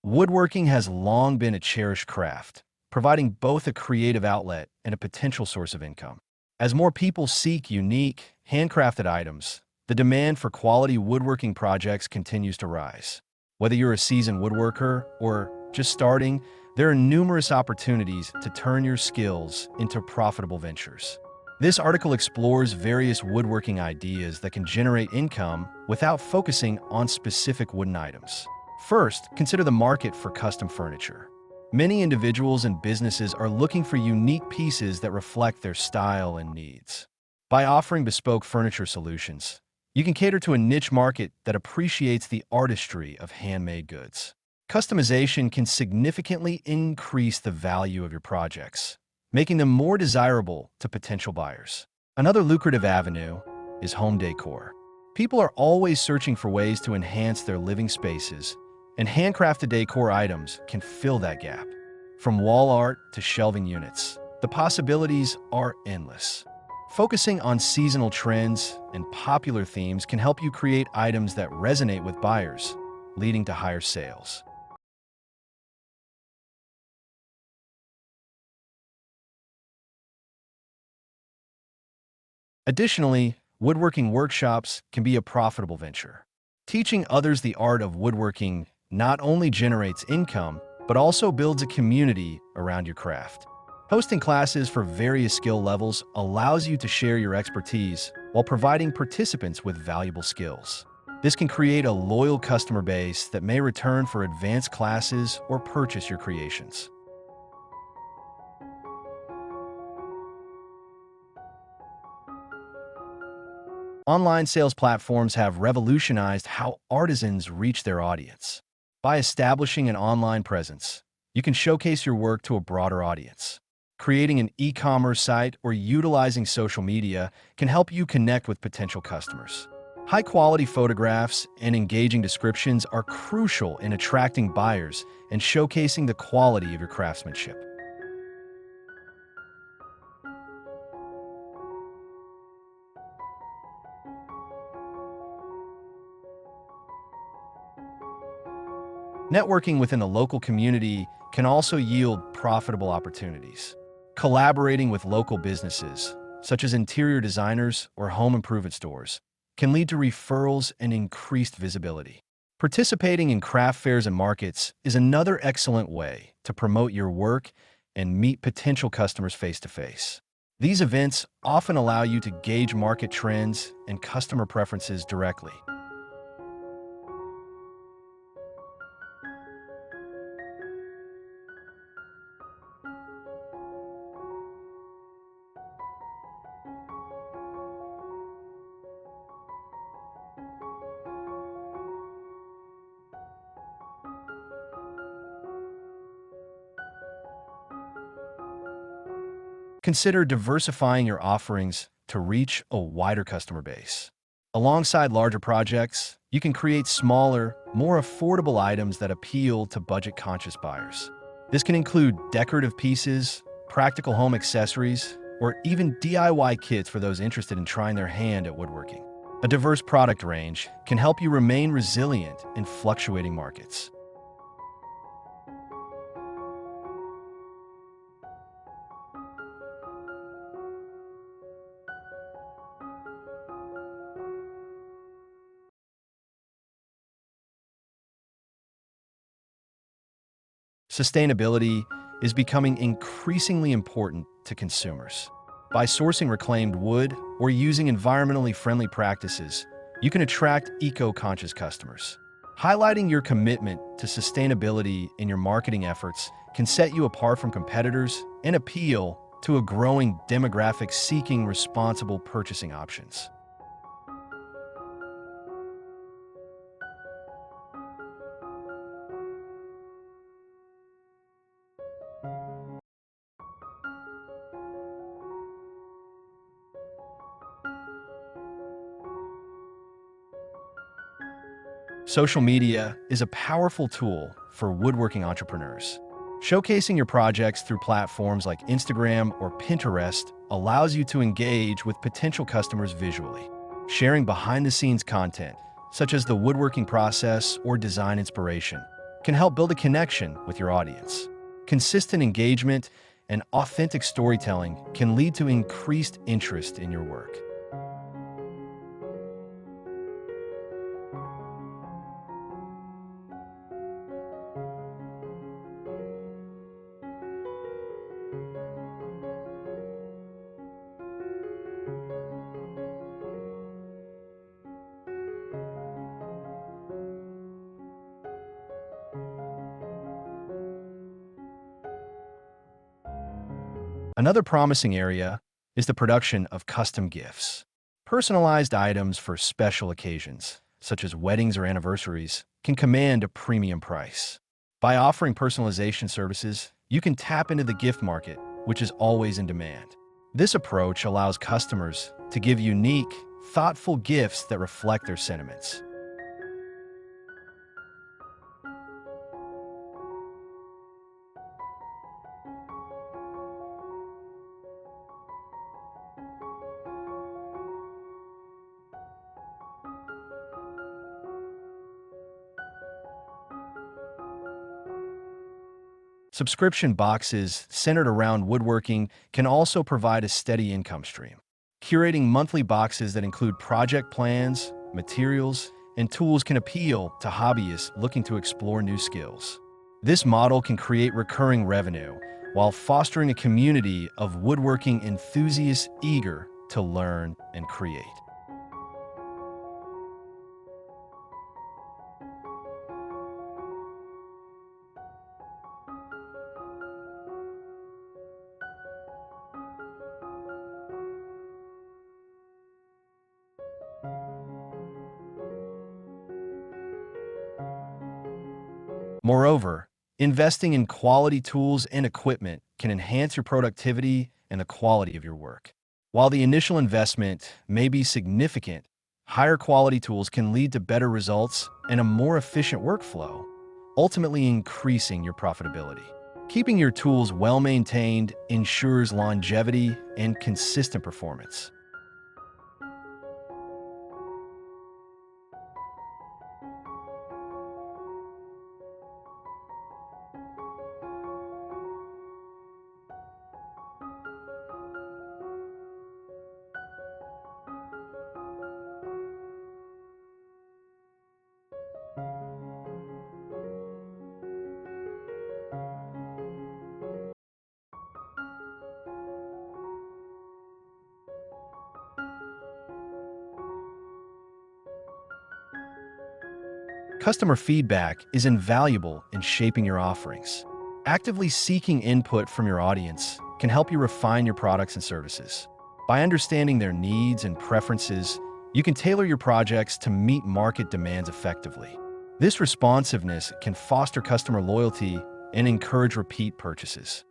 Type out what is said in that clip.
Woodworking has long been a cherished craft, providing both a creative outlet and a potential source of income. As more people seek unique, handcrafted items, the demand for quality woodworking projects continues to rise. Whether you're a seasoned woodworker or just starting, there are numerous opportunities to turn your skills into profitable ventures. This article explores various woodworking ideas that can generate income without focusing on specific wooden items. First, consider the market for custom furniture. Many individuals and businesses are looking for unique pieces that reflect their style and needs. By offering bespoke furniture solutions, you can cater to a niche market that appreciates the artistry of handmade goods. Customization can significantly increase the value of your projects, making them more desirable to potential buyers. Another lucrative avenue is home decor. People are always searching for ways to enhance their living spaces, and handcrafted decor items can fill that gap. From wall art to shelving units, the possibilities are endless. Focusing on seasonal trends and popular themes can help you create items that resonate with buyers, leading to higher sales. Additionally, woodworking workshops can be a profitable venture. Teaching others the art of woodworking not only generates income, but also builds a community around your craft. Hosting classes for various skill levels allows you to share your expertise while providing participants with valuable skills. This can create a loyal customer base that may return for advanced classes or purchase your creations. Online sales platforms have revolutionized how artisans reach their audience. By establishing an online presence, you can showcase your work to a broader audience. Creating an e-commerce site or utilizing social media can help you connect with potential customers. High-quality photographs and engaging descriptions are crucial in attracting buyers and showcasing the quality of your craftsmanship. Networking within the local community can also yield profitable opportunities. Collaborating with local businesses, such as interior designers or home improvement stores, can lead to referrals and increased visibility. Participating in craft fairs and markets is another excellent way to promote your work and meet potential customers face-to-face. These events often allow you to gauge market trends and customer preferences directly. Consider diversifying your offerings to reach a wider customer base. Alongside larger projects, you can create smaller, more affordable items that appeal to budget-conscious buyers. This can include decorative pieces, practical home accessories, or even DIY kits for those interested in trying their hand at woodworking. A diverse product range can help you remain resilient in fluctuating markets. Sustainability is becoming increasingly important to consumers. By sourcing reclaimed wood or using environmentally friendly practices, you can attract eco-conscious customers. Highlighting your commitment to sustainability in your marketing efforts can set you apart from competitors and appeal to a growing demographic seeking responsible purchasing options. Social media is a powerful tool for woodworking entrepreneurs. Showcasing your projects through platforms like Instagram or Pinterest allows you to engage with potential customers visually. Sharing behind-the-scenes content, such as the woodworking process or design inspiration, can help build a connection with your audience. Consistent engagement and authentic storytelling can lead to increased interest in your work. Another promising area is the production of custom gifts. Personalized items for special occasions, such as weddings or anniversaries, can command a premium price. By offering personalization services, you can tap into the gift market, which is always in demand. This approach allows customers to give unique, thoughtful gifts that reflect their sentiments. Subscription boxes centered around woodworking can also provide a steady income stream. Curating monthly boxes that include project plans, materials, and tools can appeal to hobbyists looking to explore new skills. This model can create recurring revenue while fostering a community of woodworking enthusiasts eager to learn and create. Moreover, investing in quality tools and equipment can enhance your productivity and the quality of your work. While the initial investment may be significant, higher quality tools can lead to better results and a more efficient workflow, ultimately increasing your profitability. Keeping your tools well maintained ensures longevity and consistent performance. Customer feedback is invaluable in shaping your offerings. Actively seeking input from your audience can help you refine your products and services. By understanding their needs and preferences, you can tailor your projects to meet market demands effectively. This responsiveness can foster customer loyalty and encourage repeat purchases.